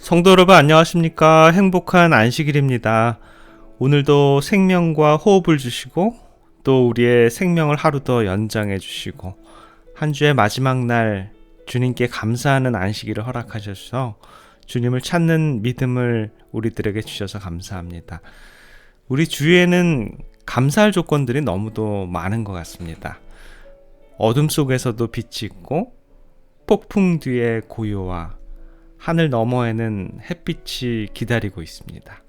성도 여러분 안녕하십니까? 행복한 안식일입니다. 오늘도 생명과 호흡을 주시고 또 우리의 생명을 하루 더 연장해 주시고 한 주의 마지막 날 주님께 감사하는 안식일을 허락하셔서 주님을 찾는 믿음을 우리들에게 주셔서 감사합니다. 우리 주위에는 감사할 조건들이 너무도 많은 것 같습니다. 어둠 속에서도 빛이 있고 폭풍 뒤에 고요와 하늘 너머에는 햇빛이 기다리고 있습니다.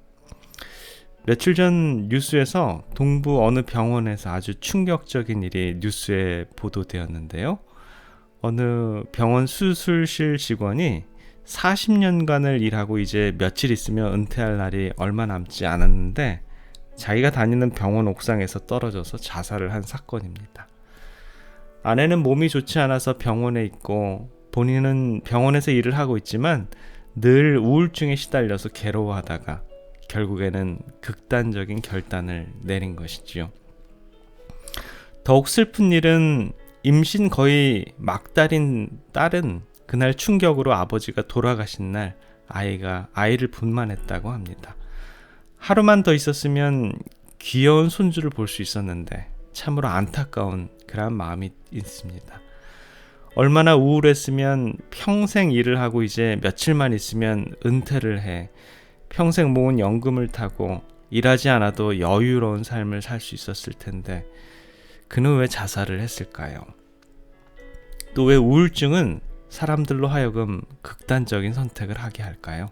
며칠 전 뉴스에서 동부 어느 병원에서 아주 충격적인 일이 뉴스에 보도되었는데요. 어느 병원 수술실 직원이 40년간을 일하고 이제 며칠 있으면 은퇴할 날이 얼마 남지 않았는데 자기가 다니는 병원 옥상에서 떨어져서 자살을 한 사건입니다. 아내는 몸이 좋지 않아서 병원에 있고 본인은 병원에서 일을 하고 있지만 늘 우울증에 시달려서 괴로워하다가 결국에는 극단적인 결단을 내린 것이지요. 더욱 슬픈 일은 임신 거의 막달인 딸은 그날 충격으로 아버지가 돌아가신 날 아이를 분만했다고 합니다. 하루만 더 있었으면 귀여운 손주를 볼 수 있었는데 참으로 안타까운 그런 마음이 있습니다. 얼마나 우울했으면 평생 일을 하고 이제 며칠만 있으면 은퇴를 해 평생 모은 연금을 타고 일하지 않아도 여유로운 삶을 살 수 있었을 텐데 그는 왜 자살을 했을까요? 또 왜 우울증은 사람들로 하여금 극단적인 선택을 하게 할까요?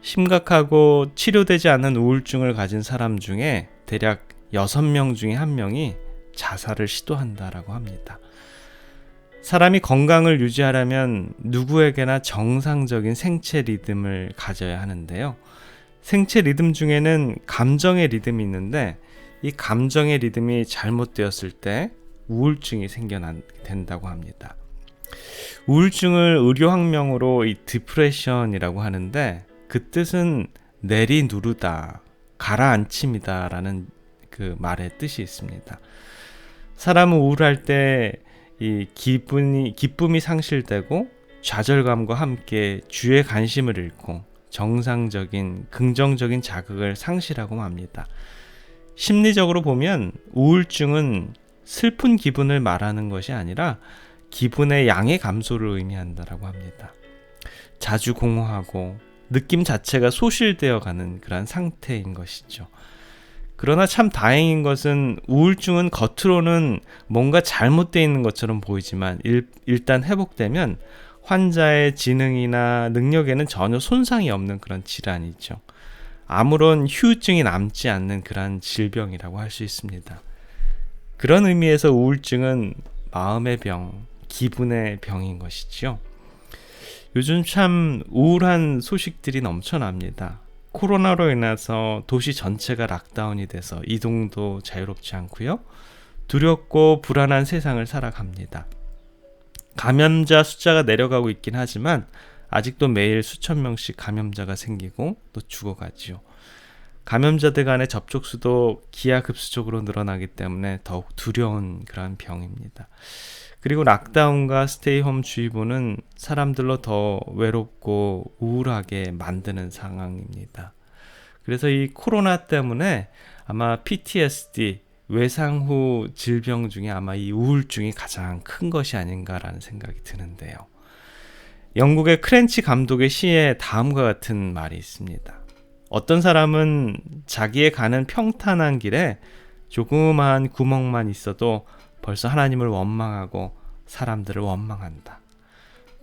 심각하고 치료되지 않는 우울증을 가진 사람 중에 대략 6명 중에 1명이 자살을 시도한다라고 합니다. 사람이 건강을 유지하려면 누구에게나 정상적인 생체 리듬을 가져야 하는데요. 생체 리듬 중에는 감정의 리듬이 있는데 이 감정의 리듬이 잘못되었을 때 우울증이 생겨난다고 합니다. 우울증을 의료학명으로 이 디프레션이라고 하는데 그 뜻은 내리누르다, 가라앉힘이다 라는 그 말의 뜻이 있습니다. 사람은 우울할 때 이 기쁨이 상실되고 좌절감과 함께 주의 관심을 잃고 정상적인 긍정적인 자극을 상실하고 맙니다. 심리적으로 보면 우울증은 슬픈 기분을 말하는 것이 아니라 기분의 양의 감소를 의미한다라고 합니다. 자주 공허하고 느낌 자체가 소실되어 가는 그런 상태인 것이죠. 그러나 참 다행인 것은 우울증은 겉으로는 뭔가 잘못되어 있는 것처럼 보이지만 일단 회복되면 환자의 지능이나 능력에는 전혀 손상이 없는 그런 질환이죠. 아무런 후유증이 남지 않는 그런 질병이라고 할 수 있습니다. 그런 의미에서 우울증은 마음의 병, 기분의 병인 것이죠. 요즘 참 우울한 소식들이 넘쳐납니다. 코로나로 인해서 도시 전체가 락다운이 돼서 이동도 자유롭지 않고요. 두렵고 불안한 세상을 살아갑니다. 감염자 숫자가 내려가고 있긴 하지만 아직도 매일 수천 명씩 감염자가 생기고 또 죽어가지요. 감염자들 간의 접촉수도 기하급수적으로 늘어나기 때문에 더욱 두려운 그런 병입니다. 그리고 락다운과 스테이홈 주의보는 사람들로 더 외롭고 우울하게 만드는 상황입니다. 그래서 이 코로나 때문에 아마 PTSD, 외상 후 질병 중에 아마 이 우울증이 가장 큰 것이 아닌가라는 생각이 드는데요. 영국의 크렌치 감독의 시에 다음과 같은 말이 있습니다. 어떤 사람은 자기의 가는 평탄한 길에 조그마한 구멍만 있어도 벌써 하나님을 원망하고 사람들을 원망한다.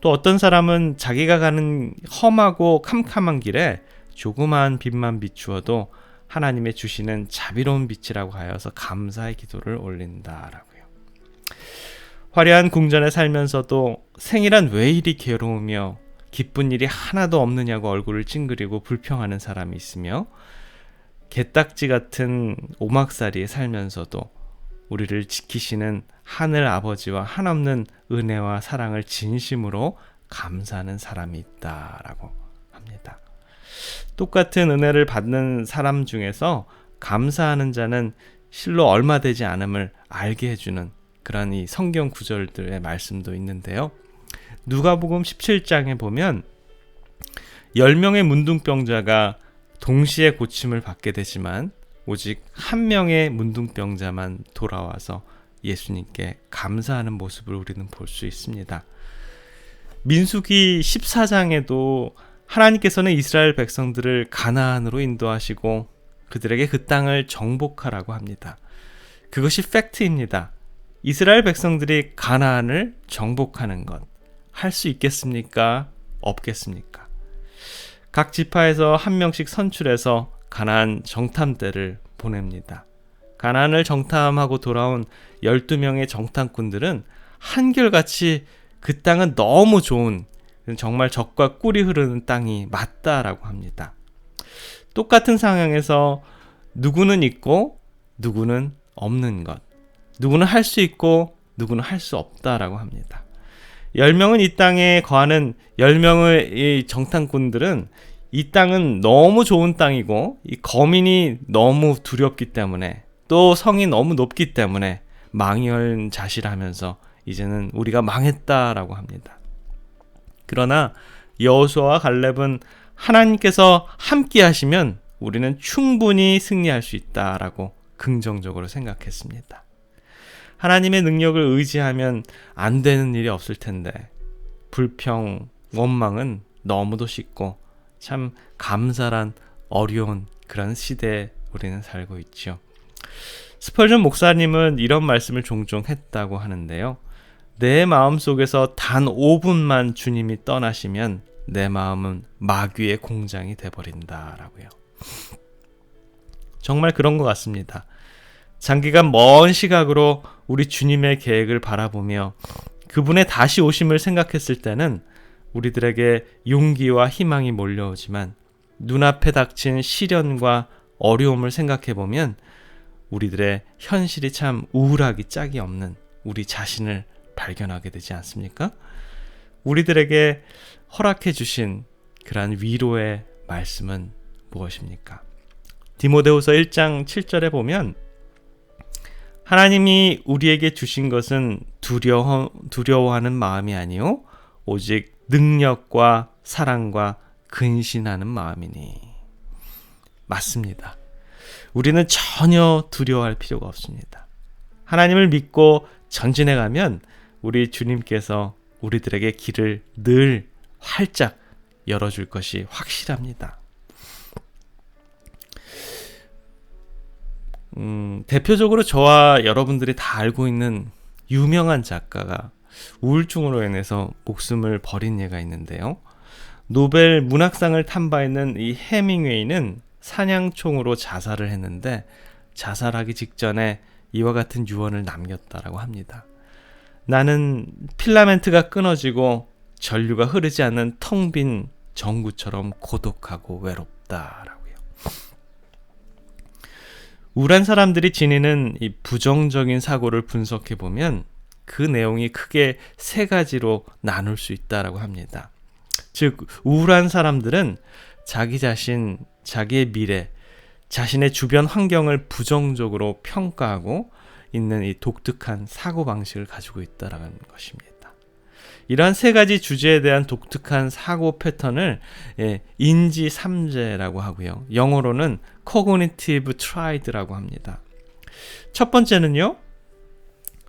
또 어떤 사람은 자기가 가는 험하고 캄캄한 길에 조그마한 빛만 비추어도 하나님의 주시는 자비로운 빛이라고 하여서 감사의 기도를 올린다라고요. 화려한 궁전에 살면서도 생이란 왜 이리 괴로우며 기쁜 일이 하나도 없느냐고 얼굴을 찡그리고 불평하는 사람이 있으며 게딱지 같은 오막살이에 살면서도 우리를 지키시는 하늘 아버지와 한없는 은혜와 사랑을 진심으로 감사하는 사람이 있다라고 합니다. 똑같은 은혜를 받는 사람 중에서 감사하는 자는 실로 얼마 되지 않음을 알게 해주는 그런 이 성경 구절들의 말씀도 있는데요. 누가복음 17장에 보면 10명의 문둥병자가 동시에 고침을 받게 되지만 오직 한 명의 문둥병자만 돌아와서 예수님께 감사하는 모습을 우리는 볼 수 있습니다. 민수기 14장에도 하나님께서는 이스라엘 백성들을 가나안으로 인도하시고 그들에게 그 땅을 정복하라고 합니다. 그것이 팩트입니다. 이스라엘 백성들이 가나안을 정복하는 것, 할 수 있겠습니까? 없겠습니까? 각 지파에서 한 명씩 선출해서 가나안 정탐대를 보냅니다. 가나안을 정탐하고 돌아온 12명의 정탐꾼들은 한결같이 그 땅은 너무 좋은, 정말 젖과 꿀이 흐르는 땅이 맞다라고 합니다. 똑같은 상황에서 누구는 있고 누구는 없는 것, 누구는 할 수 있고 누구는 할 수 없다라고 합니다. 10명은 이 땅에 거하는 10명의 이 정탐꾼들은 이 땅은 너무 좋은 땅이고 이 거민이 너무 두렵기 때문에 또 성이 너무 높기 때문에 망연자실하면서 이제는 우리가 망했다라고 합니다. 그러나 여호수아와 갈렙은 하나님께서 함께 하시면 우리는 충분히 승리할 수 있다라고 긍정적으로 생각했습니다. 하나님의 능력을 의지하면 안 되는 일이 없을 텐데 불평, 원망은 너무도 쉽고 참 감사란 어려운 그런 시대에 우리는 살고 있죠. 스펄전 목사님은 이런 말씀을 종종 했다고 하는데요. 내 마음속에서 단 5분만 주님이 떠나시면 내 마음은 마귀의 공장이 돼버린다라고요. 정말 그런 것 같습니다. 장기간 먼 시각으로 우리 주님의 계획을 바라보며 그분의 다시 오심을 생각했을 때는 우리들에게 용기와 희망이 몰려오지만 눈앞에 닥친 시련과 어려움을 생각해보면 우리들의 현실이 참 우울하기 짝이 없는 우리 자신을 발견하게 되지 않습니까? 우리들에게 허락해 주신 그러한 위로의 말씀은 무엇입니까? 디모데후서 1장 7절에 보면 하나님이 우리에게 주신 것은 두려워하는 마음이 아니요 오직 능력과 사랑과 근신하는 마음이니. 맞습니다. 우리는 전혀 두려워할 필요가 없습니다. 하나님을 믿고 전진해 가면 우리 주님께서 우리들에게 길을 늘 활짝 열어줄 것이 확실합니다. 대표적으로 저와 여러분들이 다 알고 있는 유명한 작가가 우울증으로 인해서 목숨을 버린 예가 있는데요. 노벨 문학상을 탄 바 있는 이 해밍웨이는 사냥총으로 자살을 했는데 자살하기 직전에 이와 같은 유언을 남겼다라고 합니다. 나는 필라멘트가 끊어지고 전류가 흐르지 않는 텅 빈 전구처럼 고독하고 외롭다라고요. 우울한 사람들이 지니는 이 부정적인 사고를 분석해 보면 그 내용이 크게 세 가지로 나눌 수 있다라고 합니다. 즉 우울한 사람들은 자기 자신, 자기의 미래, 자신의 주변 환경을 부정적으로 평가하고 있는 이 독특한 사고방식을 가지고 있다는 것입니다. 이러한 세 가지 주제에 대한 독특한 사고 패턴을 인지 삼재라고 하고요. 영어로는 cognitive triad라고 합니다. 첫 번째는요.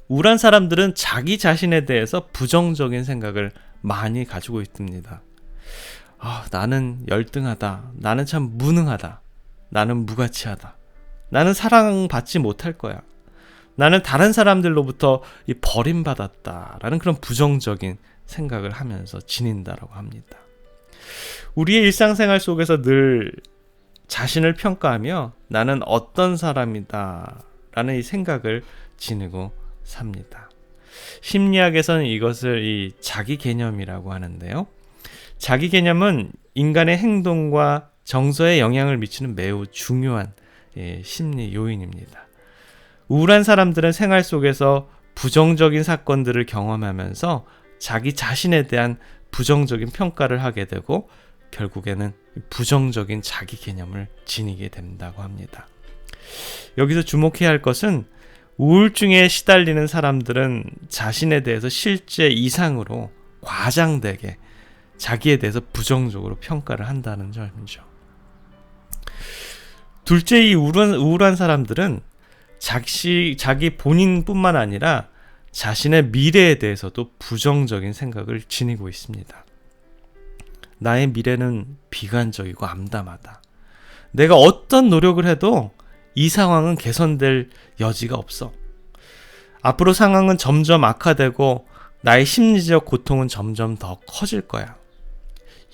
우울한 사람들은 자기 자신에 대해서 부정적인 생각을 많이 가지고 있습니다. 나는 열등하다. 나는 참 무능하다. 나는 무가치하다. 나는 사랑받지 못할 거야. 나는 다른 사람들로부터 버림받았다라는 그런 부정적인 생각을 하면서 지닌다라고 합니다. 우리의 일상생활 속에서 늘 자신을 평가하며 나는 어떤 사람이다 라는 이 생각을 지니고 삽니다. 심리학에서는 이것을 이 자기 개념이라고 하는데요. 자기 개념은 인간의 행동과 정서에 영향을 미치는 매우 중요한 심리 요인입니다. 우울한 사람들은 생활 속에서 부정적인 사건들을 경험하면서 자기 자신에 대한 부정적인 평가를 하게 되고 결국에는 부정적인 자기 개념을 지니게 된다고 합니다. 여기서 주목해야 할 것은 우울증에 시달리는 사람들은 자신에 대해서 실제 이상으로 과장되게 자기에 대해서 부정적으로 평가를 한다는 점이죠. 둘째, 이 우울한 사람들은 자기 본인뿐만 아니라 자신의 미래에 대해서도 부정적인 생각을 지니고 있습니다. 나의 미래는 비관적이고 암담하다. 내가 어떤 노력을 해도 이 상황은 개선될 여지가 없어. 앞으로 상황은 점점 악화되고 나의 심리적 고통은 점점 더 커질 거야.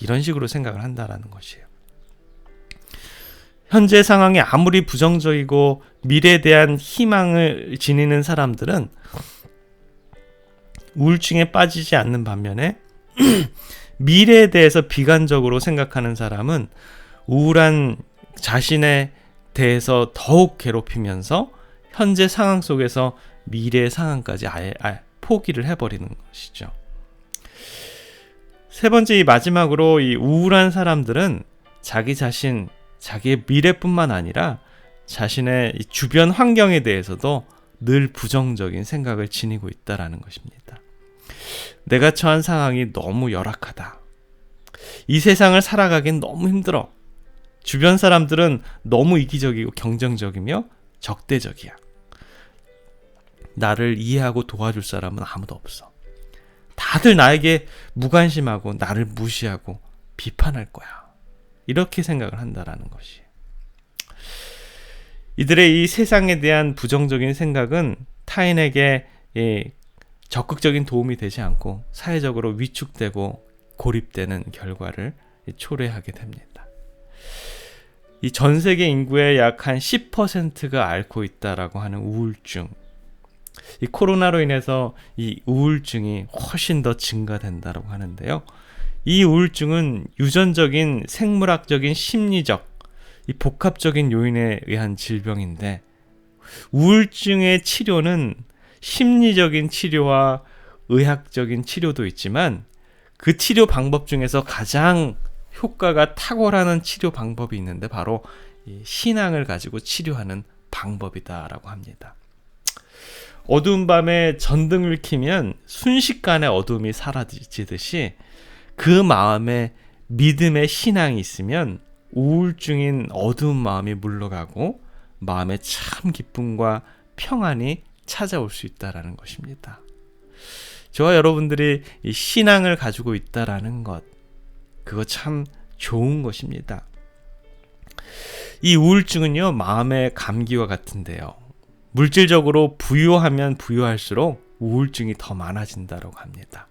이런 식으로 생각을 한다라는 것이에요. 현재 상황이 아무리 부정적이고 미래에 대한 희망을 지니는 사람들은 우울증에 빠지지 않는 반면에 미래에 대해서 비관적으로 생각하는 사람은 우울한 자신에 대해서 더욱 괴롭히면서 현재 상황 속에서 미래의 상황까지 아예 포기를 해버리는 것이죠. 세 번째, 마지막으로 이 우울한 사람들은 자기 자신, 자기의 미래뿐만 아니라 자신의 주변 환경에 대해서도 늘 부정적인 생각을 지니고 있다라는 것입니다. 내가 처한 상황이 너무 열악하다. 이 세상을 살아가긴 너무 힘들어. 주변 사람들은 너무 이기적이고 경쟁적이며 적대적이야. 나를 이해하고 도와줄 사람은 아무도 없어. 다들 나에게 무관심하고 나를 무시하고 비판할 거야. 이렇게 생각을 한다라는 것이. 이들의 이 세상에 대한 부정적인 생각은 타인에게 적극적인 도움이 되지 않고 사회적으로 위축되고 고립되는 결과를 초래하게 됩니다. 이 전 세계 인구의 약 한 10%가 앓고 있다라고 하는 우울증. 이 코로나로 인해서 이 우울증이 훨씬 더 증가된다라고 하는데요. 이 우울증은 유전적인, 생물학적인, 심리적, 이 복합적인 요인에 의한 질병인데, 우울증의 치료는 심리적인 치료와 의학적인 치료도 있지만 그 치료 방법 중에서 가장 효과가 탁월한 치료 방법이 있는데 바로 이 신앙을 가지고 치료하는 방법이다라고 합니다. 어두운 밤에 전등을 켜면 순식간에 어둠이 사라지듯이 그 마음에 믿음의 신앙이 있으면 우울증인 어두운 마음이 물러가고 마음에 참 기쁨과 평안이 찾아올 수 있다라는 것입니다. 저와 여러분들이 이 신앙을 가지고 있다라는 것, 그거 참 좋은 것입니다. 이 우울증은요, 마음의 감기와 같은데요. 물질적으로 부유하면 부유할수록 우울증이 더 많아진다고 합니다.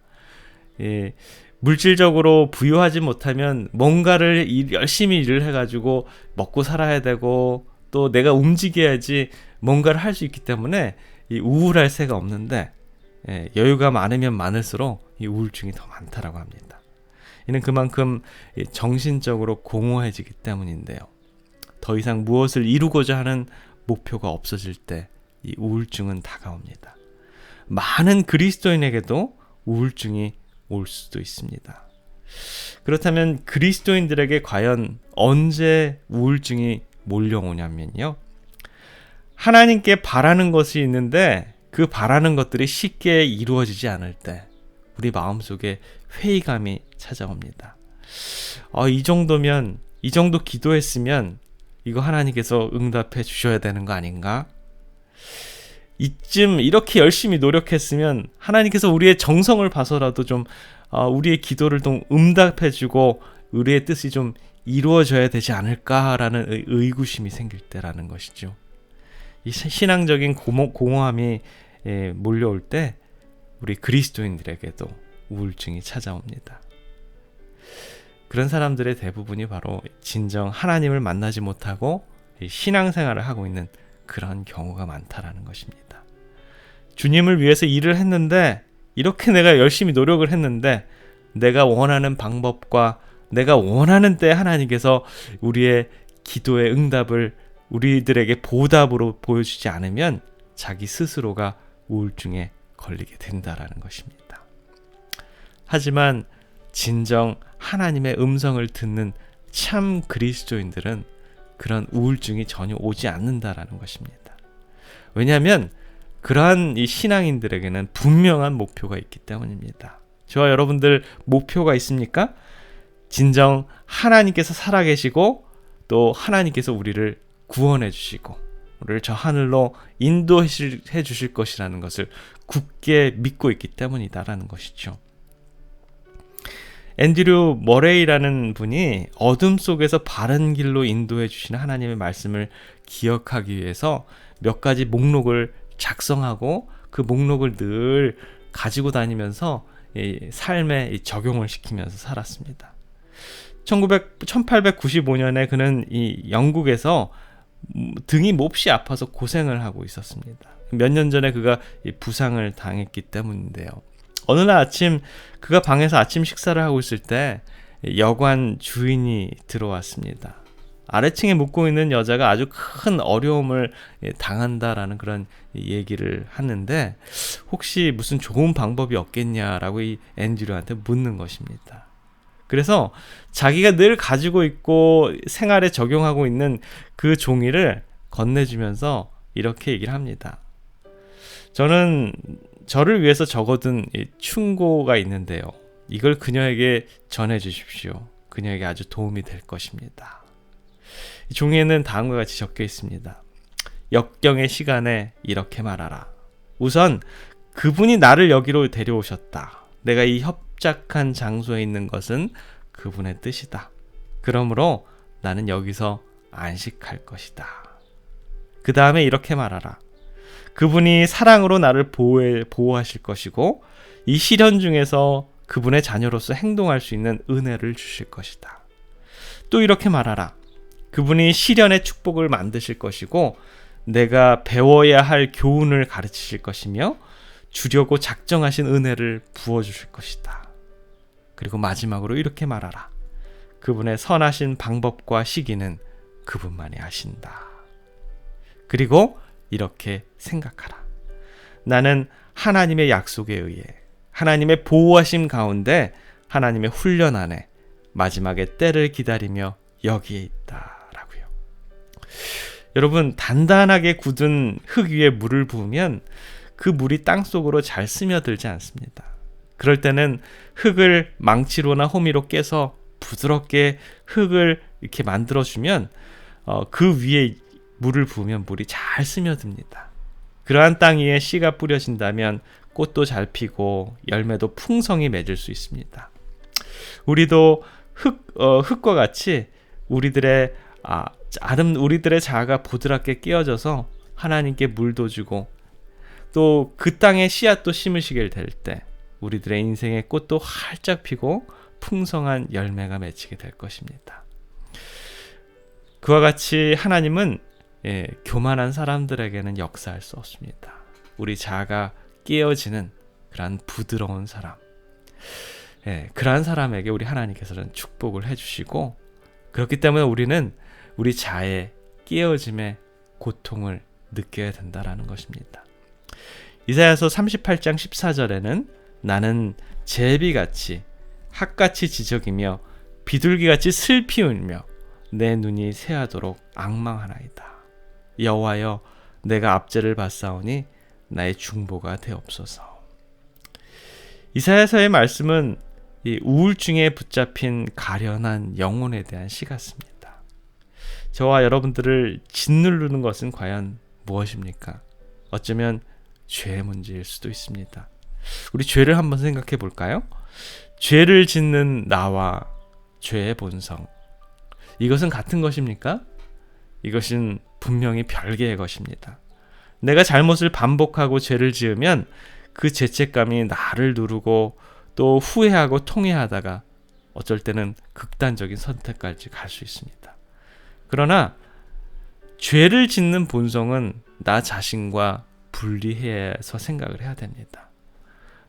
물질적으로 부유하지 못하면 뭔가를 열심히 일을 해가지고 먹고 살아야 되고 또 내가 움직여야지 뭔가를 할 수 있기 때문에 이 우울할 새가 없는데 여유가 많으면 많을수록 이 우울증이 더 많다라고 합니다. 이는 그만큼 정신적으로 공허해지기 때문인데요. 더 이상 무엇을 이루고자 하는 목표가 없어질 때 이 우울증은 다가옵니다. 많은 그리스도인에게도 우울증이 올 수도 있습니다. 그렇다면 그리스도인들에게 과연 언제 우울증이 몰려오냐면요. 하나님께 바라는 것이 있는데 그 바라는 것들이 쉽게 이루어지지 않을 때 우리 마음속에 회의감이 찾아옵니다. 이 정도 기도했으면 이거 하나님께서 응답해 주셔야 되는 거 아닌가? 이쯤 이렇게 열심히 노력했으면 하나님께서 우리의 정성을 봐서라도 좀 우리의 기도를 좀 응답해 주고 우리의 뜻이 좀 이루어져야 되지 않을까라는 의구심이 생길 때라는 것이죠. 이 신앙적인 공허함이 몰려올 때 우리 그리스도인들에게도 우울증이 찾아옵니다. 그런 사람들의 대부분이 바로 진정 하나님을 만나지 못하고 신앙생활을 하고 있는 그런 경우가 많다라는 것입니다. 주님을 위해서 일을 했는데 이렇게 내가 열심히 노력을 했는데 내가 원하는 방법과 내가 원하는 때 하나님께서 우리의 기도의 응답을 우리들에게 보답으로 보여주지 않으면 자기 스스로가 우울증에 걸리게 된다라는 것입니다. 하지만 진정 하나님의 음성을 듣는 참 그리스도인들은 그런 우울증이 전혀 오지 않는다라는 것입니다. 왜냐하면 그러한 이 신앙인들에게는 분명한 목표가 있기 때문입니다. 저와 여러분들 목표가 있습니까? 진정 하나님께서 살아계시고 또 하나님께서 우리를 구원해 주시고 우리를 저 하늘로 인도해 주실 것이라는 것을 굳게 믿고 있기 때문이다라는 것이죠. 앤드류 머레이라는 분이 어둠 속에서 바른 길로 인도해 주시는 하나님의 말씀을 기억하기 위해서 몇 가지 목록을 작성하고 그 목록을 늘 가지고 다니면서 삶에 적용을 시키면서 살았습니다. 1895년에 그는 이 영국에서 등이 몹시 아파서 고생을 하고 있었습니다. 몇 년 전에 그가 부상을 당했기 때문인데요. 어느 날 아침 그가 방에서 아침 식사를 하고 있을 때 여관 주인이 들어왔습니다. 아래층에 묵고 있는 여자가 아주 큰 어려움을 당한다라는 그런 얘기를 하는데 혹시 무슨 좋은 방법이 없겠냐라고 이 앤드류한테 묻는 것입니다. 그래서 자기가 늘 가지고 있고 생활에 적용하고 있는 그 종이를 건네주면서 이렇게 얘기를 합니다. 저는 저를 위해서 적어둔 충고가 있는데요. 이걸 그녀에게 전해 주십시오. 그녀에게 아주 도움이 될 것입니다. 이 종이에는 다음과 같이 적혀 있습니다. 역경의 시간에 이렇게 말하라. 우선 그분이 나를 여기로 데려오셨다. 내가 이 협착한 장소에 있는 것은 그분의 뜻이다. 그러므로 나는 여기서 안식할 것이다. 그 다음에 이렇게 말하라. 그분이 사랑으로 나를 보호하실 것이고 이 시련 중에서 그분의 자녀로서 행동할 수 있는 은혜를 주실 것이다. 또 이렇게 말하라. 그분이 시련의 축복을 만드실 것이고 내가 배워야 할 교훈을 가르치실 것이며 주려고 작정하신 은혜를 부어주실 것이다. 그리고 마지막으로 이렇게 말하라. 그분의 선하신 방법과 시기는 그분만이 아신다. 그리고 이렇게 생각하라. 나는 하나님의 약속에 의해 하나님의 보호하심 가운데 하나님의 훈련 안에 마지막에 때를 기다리며 여기에 있다라고요. 여러분, 단단하게 굳은 흙 위에 물을 부으면 그 물이 땅속으로 잘 스며들지 않습니다. 그럴 때는 흙을 망치로나 호미로 깨서 부드럽게 흙을 이렇게 만들어주면 그 위에 물을 부으면 물이 잘 스며듭니다. 그러한 땅 위에 씨가 뿌려진다면 꽃도 잘 피고 열매도 풍성히 맺을 수 있습니다. 우리도 흙과 같이 우리들의 자아가 보드랍게 끼어져서 하나님께 물도 주고 또 그 땅에 씨앗도 심으시게 될 때 우리들의 인생의 꽃도 활짝 피고 풍성한 열매가 맺히게 될 것입니다. 그와 같이 하나님은 교만한 사람들에게는 역사할 수 없습니다. 우리 자아가 깨어지는 그러한 부드러운 사람, 그러한 사람에게 우리 하나님께서는 축복을 해주시고 그렇기 때문에 우리는 우리 자아의 깨어짐의 고통을 느껴야 된다라는 것입니다. 이사야서 38장 14절에는 나는 제비같이 핫같이 지저귀며 비둘기같이 슬피 울며 내 눈이 새하도록 악망하나이다. 여호와여 내가 압제를 받사오니 나의 중보가 되옵소서. 이사야서의 말씀은 이 우울증에 붙잡힌 가련한 영혼에 대한 시 같습니다. 저와 여러분들을 짓누르는 것은 과연 무엇입니까? 어쩌면 죄의 문제일 수도 있습니다. 우리 죄를 한번 생각해 볼까요? 죄를 짓는 나와 죄의 본성, 이것은 같은 것입니까? 이것은 분명히 별개의 것입니다. 내가 잘못을 반복하고 죄를 지으면 그 죄책감이 나를 누르고 또 후회하고 통회하다가 어쩔 때는 극단적인 선택까지 갈 수 있습니다. 그러나 죄를 짓는 본성은 나 자신과 분리해서 생각을 해야 됩니다.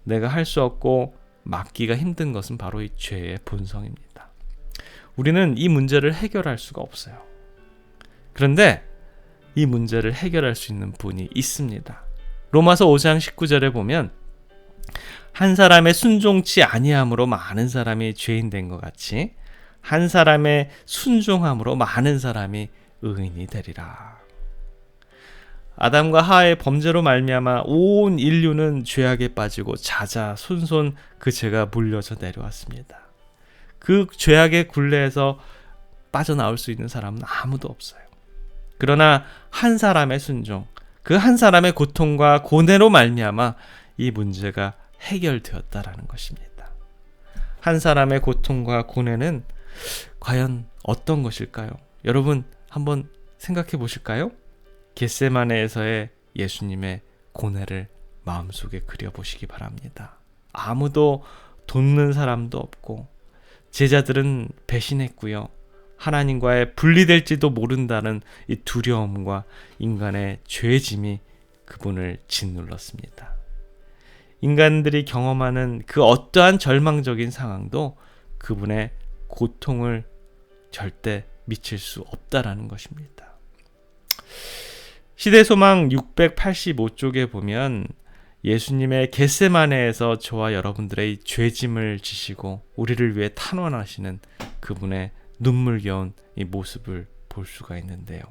내가 할 수 없고 막기가 힘든 것은 바로 이 죄의 본성입니다. 우리는 이 문제를 해결할 수가 없어요. 그런데 이 문제를 해결할 수 있는 분이 있습니다. 로마서 5장 19절에 보면 한 사람의 순종치 아니함으로 많은 사람이 죄인 된 것 같이 한 사람의 순종함으로 많은 사람이 의인이 되리라. 아담과 하와의 범죄로 말미암아 온 인류는 죄악에 빠지고 자자손손 그 죄가 물려져 내려왔습니다. 그 죄악의 굴레에서 빠져나올 수 있는 사람은 아무도 없어요. 그러나 한 사람의 순종, 그 한 사람의 고통과 고뇌로 말미암아 이 문제가 해결되었다라는 것입니다. 한 사람의 고통과 고뇌는 과연 어떤 것일까요? 여러분 한번 생각해 보실까요? 겟세마네에서의 예수님의 고뇌를 마음속에 그려보시기 바랍니다. 아무도 돕는 사람도 없고 제자들은 배신했고요. 하나님과의 분리될지도 모른다는 이 두려움과 인간의 죄짐이 그분을 짓눌렀습니다. 인간들이 경험하는 그 어떠한 절망적인 상황도 그분의 고통을 절대 미칠 수 없다라는 것입니다. 시대소망 685쪽에 보면 예수님의 겟세마네에서 저와 여러분들의 죄짐을 지시고 우리를 위해 탄원하시는 그분의 눈물겨운 이 모습을 볼 수가 있는데요.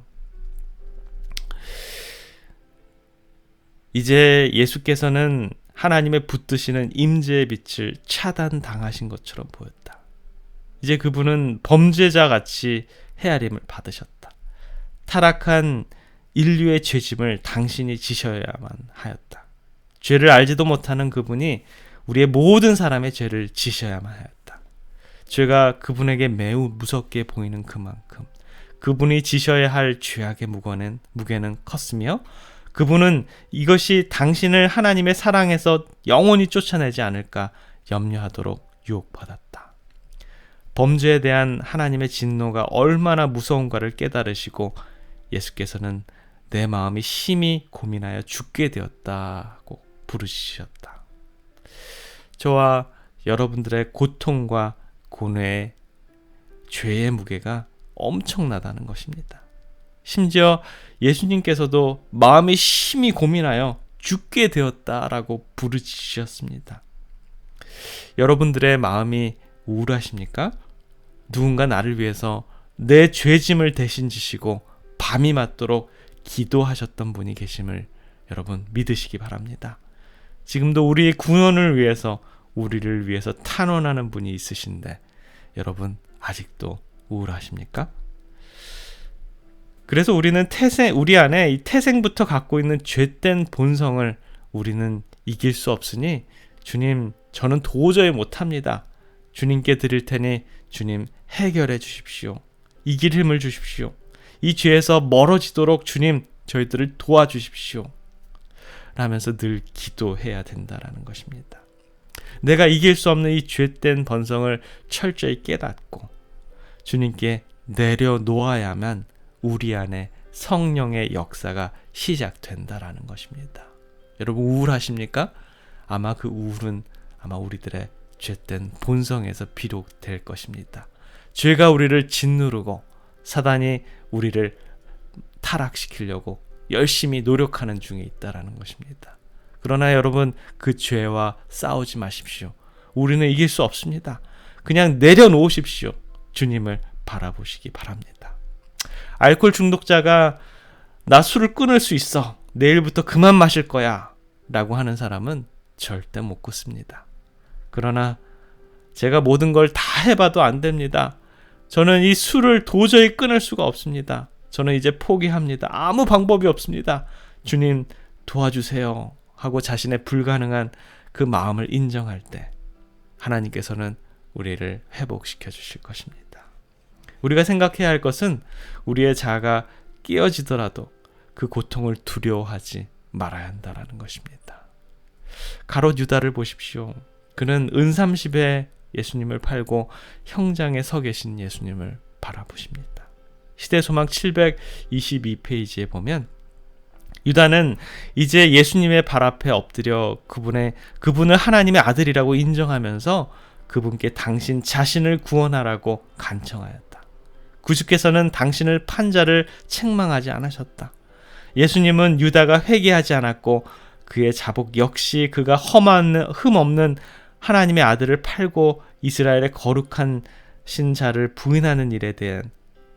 이제 예수께서는 하나님의 붙드시는 임재의 빛을 차단당하신 것처럼 보였다. 이제 그분은 범죄자같이 헤아림을 받으셨다. 타락한 인류의 죄짐을 당신이 지셔야만 하였다. 죄를 알지도 못하는 그분이 우리의 모든 사람의 죄를 지셔야만 하였다. 죄가 그분에게 매우 무섭게 보이는 그만큼 그분이 지셔야 할 죄악의 무게는 컸으며 그분은 이것이 당신을 하나님의 사랑에서 영원히 쫓아내지 않을까 염려하도록 유혹받았다. 범죄에 대한 하나님의 진노가 얼마나 무서운가를 깨달으시고 예수께서는 내 마음이 심히 고민하여 죽게 되었다고 부르시셨다. 저와 여러분들의 고통과 고뇌의 죄의 무게가 엄청나다는 것입니다. 심지어 예수님께서도 마음이 심히 고민하여 죽게 되었다라고 부르시셨습니다. 여러분들의 마음이 우울하십니까? 누군가 나를 위해서 내 죄짐을 대신 지시고 밤이 맞도록 기도하셨던 분이 계심을 여러분 믿으시기 바랍니다. 지금도 우리의 구원을 위해서 우리를 위해서 탄원하는 분이 있으신데 여러분 아직도 우울하십니까? 그래서 우리는 우리 안에 이 태생부터 갖고 있는 죄된 본성을 우리는 이길 수 없으니 주님 저는 도저히 못합니다. 주님께 드릴 테니 주님 해결해 주십시오. 이길 힘을 주십시오. 이 죄에서 멀어지도록 주님 저희들을 도와주십시오. 라면서 늘 기도해야 된다라는 것입니다. 내가 이길 수 없는 이 죄된 본성을 철저히 깨닫고 주님께 내려놓아야만 우리 안에 성령의 역사가 시작된다라는 것입니다. 여러분 우울하십니까? 아마 그 우울은 아마 우리들의 죄된 본성에서 비롯될 것입니다. 죄가 우리를 짓누르고 사단이 우리를 타락시키려고 열심히 노력하는 중에 있다라는 것입니다. 그러나 여러분 그 죄와 싸우지 마십시오. 우리는 이길 수 없습니다. 그냥 내려놓으십시오. 주님을 바라보시기 바랍니다. 알코올 중독자가 나 술을 끊을 수 있어. 내일부터 그만 마실 거야. 라고 하는 사람은 절대 못 끊습니다. 그러나 제가 모든 걸 다 해봐도 안 됩니다. 저는 이 술을 도저히 끊을 수가 없습니다. 저는 이제 포기합니다. 아무 방법이 없습니다. 주님 도와주세요. 하고 자신의 불가능한 그 마음을 인정할 때 하나님께서는 우리를 회복시켜 주실 것입니다. 우리가 생각해야 할 것은 우리의 자아가 깨어지더라도 그 고통을 두려워하지 말아야 한다는 것입니다. 가롯 유다를 보십시오. 그는 은삼십에 예수님을 팔고 형장에 서 계신 예수님을 바라보십니다. 시대소망 722페이지에 보면 유다는 이제 예수님의 발 앞에 엎드려 그분을 하나님의 아들이라고 인정하면서 그분께 당신 자신을 구원하라고 간청하였다. 구주께서는 당신을 판 자를 책망하지 않으셨다. 예수님은 유다가 회개하지 않았고 그의 자복 역시 그가 흠 없는 하나님의 아들을 팔고 이스라엘의 거룩한 신자를 부인하는 일에 대한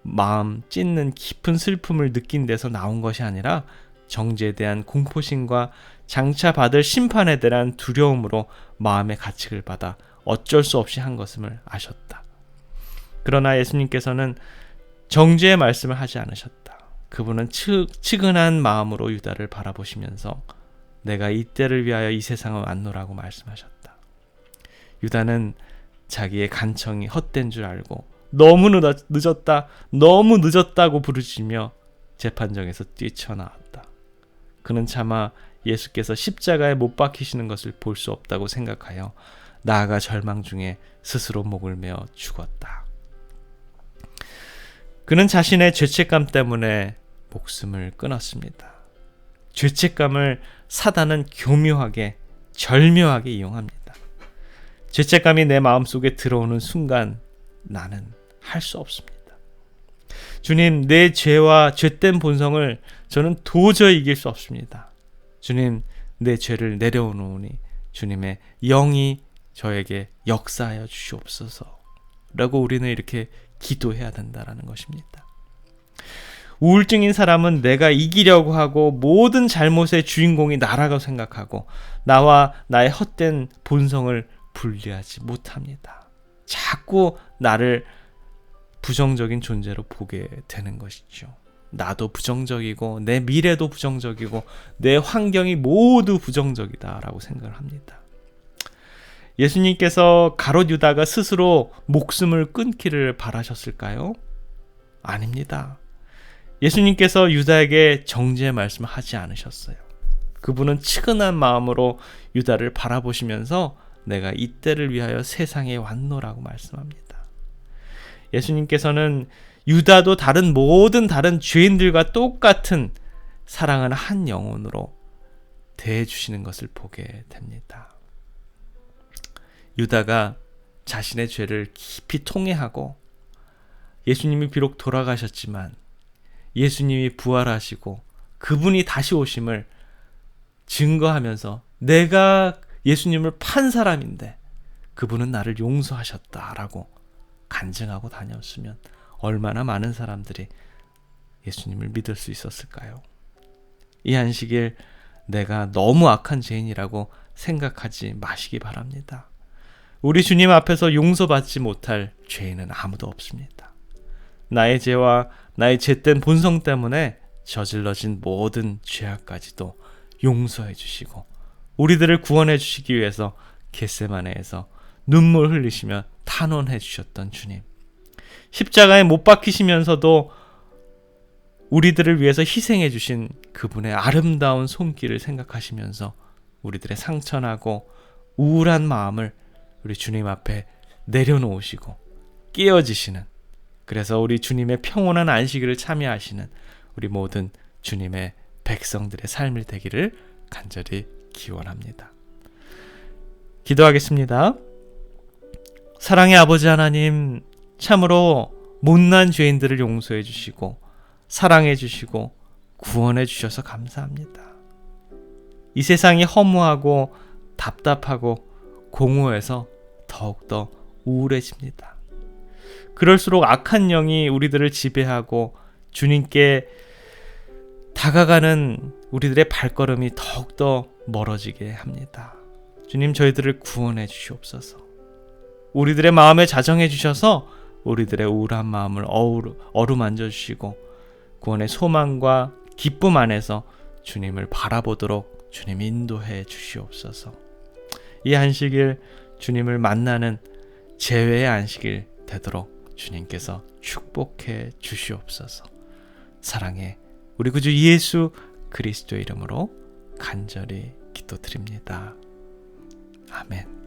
마음 찢는 깊은 슬픔을 느낀 데서 나온 것이 아니라 정죄에 대한 공포심과 장차 받을 심판에 대한 두려움으로 마음의 가책을 받아 어쩔 수 없이 한 것임을 아셨다. 그러나 예수님께서는 정죄의 말씀을 하지 않으셨다. 그분은 측은한 마음으로 유다를 바라보시면서 내가 이때를 위하여 이 세상을 왔노라고 말씀하셨다. 유다는 자기의 간청이 헛된 줄 알고 너무 늦었다, 너무 늦었다고 부르짖으며 재판정에서 뛰쳐나왔다. 그는 차마 예수께서 십자가에 못 박히시는 것을 볼 수 없다고 생각하여 나아가 절망 중에 스스로 목을 메어 죽었다. 그는 자신의 죄책감 때문에 목숨을 끊었습니다. 죄책감을 사단은 교묘하게, 절묘하게 이용합니다. 죄책감이 내 마음속에 들어오는 순간 나는 할 수 없습니다. 주님, 내 죄와 죄된 본성을 저는 도저히 이길 수 없습니다. 주님, 내 죄를 내려놓으니 주님의 영이 저에게 역사하여 주시옵소서 라고 우리는 이렇게 기도해야 된다는 것입니다. 우울증인 사람은 내가 이기려고 하고 모든 잘못의 주인공이 나라고 생각하고 나와 나의 헛된 본성을 분리하지 못합니다. 자꾸 나를 부정적인 존재로 보게 되는 것이죠. 나도 부정적이고 내 미래도 부정적이고 내 환경이 모두 부정적이다라고 생각을 합니다. 예수님께서 가롯 유다가 스스로 목숨을 끊기를 바라셨을까요? 아닙니다. 예수님께서 유다에게 정죄의 말씀을 하지 않으셨어요. 그분은 측은한 마음으로 유다를 바라보시면서 내가 이때를 위하여 세상에 왔노라고 말씀합니다. 예수님께서는 유다도 모든 다른 죄인들과 똑같은 사랑하는 한 영혼으로 대해주시는 것을 보게 됩니다. 유다가 자신의 죄를 깊이 통회하고 예수님이 비록 돌아가셨지만 예수님이 부활하시고 그분이 다시 오심을 증거하면서 내가 예수님을 판 사람인데 그분은 나를 용서하셨다라고 간증하고 다녔으면 얼마나 많은 사람들이 예수님을 믿을 수 있었을까요? 이 안식일 내가 너무 악한 죄인이라고 생각하지 마시기 바랍니다. 우리 주님 앞에서 용서받지 못할 죄인은 아무도 없습니다. 나의 죄와 나의 죄된 본성 때문에 저질러진 모든 죄악까지도 용서해 주시고 우리들을 구원해 주시기 위해서 겟세마네에서 눈물 흘리시며 탄원해 주셨던 주님, 십자가에 못 박히시면서도 우리들을 위해서 희생해 주신 그분의 아름다운 손길을 생각하시면서 우리들의 상처나고 우울한 마음을 우리 주님 앞에 내려놓으시고 깨어지시는, 그래서 우리 주님의 평온한 안식일을 참여하시는 우리 모든 주님의 백성들의 삶이 되기를 간절히 기원합니다. 기도하겠습니다. 사랑의 아버지 하나님, 참으로 못난 죄인들을 용서해 주시고 사랑해 주시고 구원해 주셔서 감사합니다. 이 세상이 허무하고 답답하고 공허해서 더욱더 우울해집니다. 그럴수록 악한 영이 우리들을 지배하고 주님께 다가가는 우리들의 발걸음이 더욱더 멀어지게 합니다. 주님, 저희들을 구원해 주시옵소서. 우리들의 마음에 자정해 주셔서 우리들의 우울한 마음을 어루만져 주시고 구원의 소망과 기쁨 안에서 주님을 바라보도록 주님 인도해 주시옵소서. 이 안식일 주님을 만나는 제외의 안식일 되도록 주님께서 축복해 주시옵소서. 사랑해 우리 구주 예수 그리스도의 이름으로 간절히 기도드립니다. 아멘.